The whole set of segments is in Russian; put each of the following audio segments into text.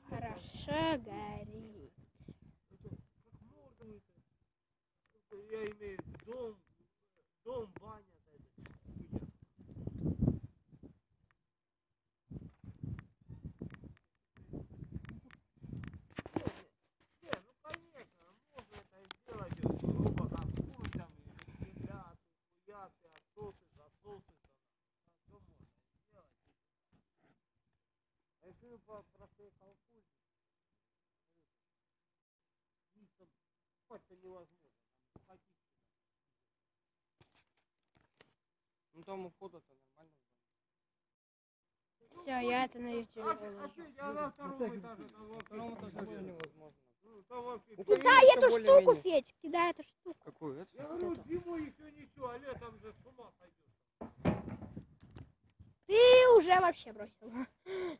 Хорошо горит. Я имею дом, баня. Простые колхозы. Спать-то невозможно. Ну там у входа-то нормально. Все, я это на YouTube выложу. На втором этаже Вообще невозможно. Кидай эту штуку, Федь, кидай эту штуку. Какую? Я говорю, зимой еще ничего, а летом же с ума сойдешь. Ты уже вообще бросил.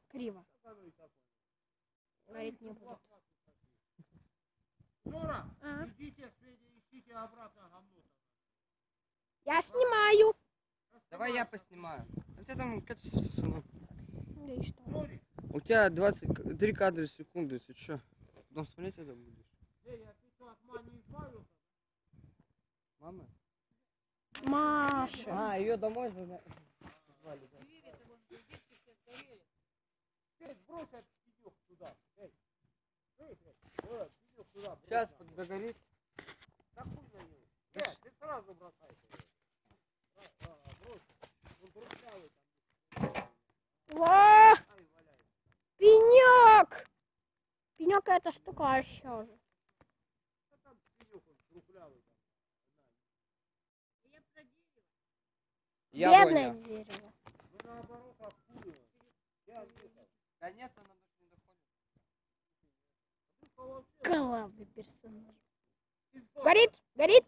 Криво. Говорить не буду. Жора, идите, ищите обратно говно. Я снимаю. Давай я поснимаю. У тебя там качество сосунок. Да и что? У тебя 23 кадра в секунду, если что. Потом смотреть это будешь. Я от мани избавился. Мама? Маша. А, ее домой звали, да? Брось этот пенек туда. Сейчас догорит. Да хуй на него. Ты сразу бросай. Брось. Он трухлявый там. О, пенек. Пенек это штука еще же. Там пенек он трухлявый там. Бедное дерево. Мы наоборот обкуриваем. Да нет, она даже не доходит. Главный персонаж. Горит, горит.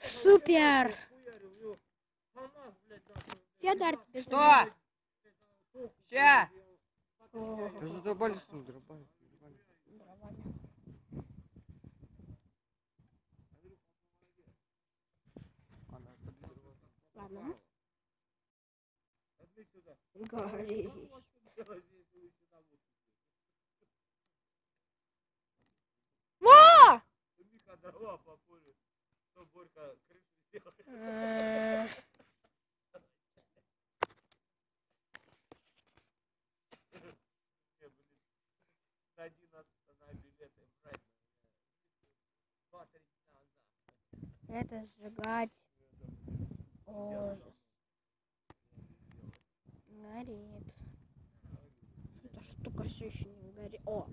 Супер. Федор, тебе Что? Ща! О, Да задолбались там дробами. дровами. Ладно. Горит. Во! Это сжигать. Ужас. Горит. Эта штука все еще не горит. О!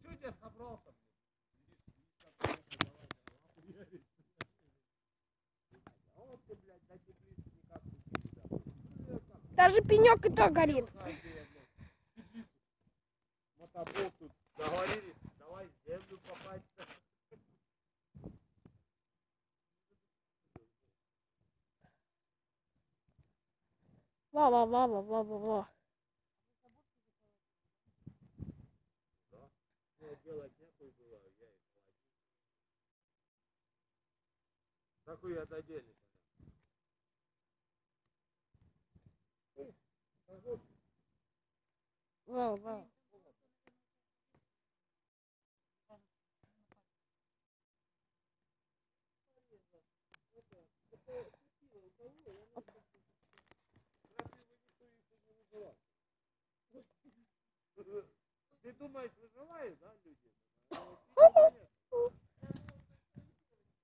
Сегодня собрался. Даже пенек и то горит. Мотобол тут договорились. Давай в землю попасть. Во-во-во-во-во-во-во. Делать некую было, я и такой я додельник. Во-во. Ты думаешь, выживают, да, люди?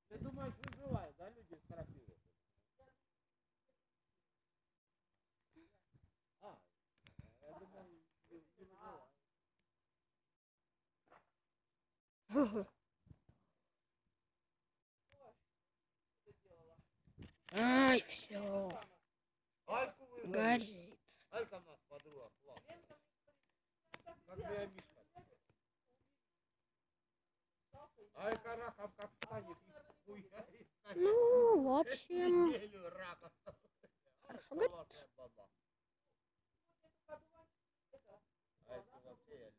Ты думаешь, выживают, да, люди с крапивой? Я думал, не выживают. Ай, все. Горит. Алька у нас подруга, класс. Как моя Мишка. Алька раком как станет и хуярит. Ну, в общем. Неделю раком. Хорошо горит. Баба. Алька вообще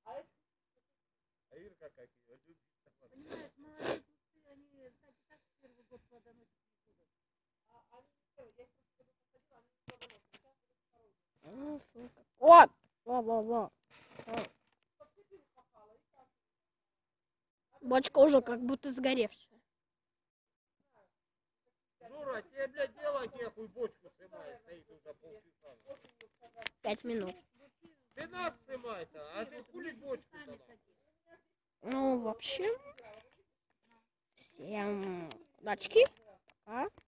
а Ирка как ее любит. Понимаешь, молодые кусты, они так первый год плодоносить не будут. А они, я Ну, ссылка. Вот! Во-во-во. Бочка уже как будто сгоревшая. Жура, тебе, блядь, делать нехуй, бочку снимай, стоит уже полчаса. 5 минут. Ты нас снимай-то, а ты хули бочку-то? Ну, в общем, всем удачки. Пока.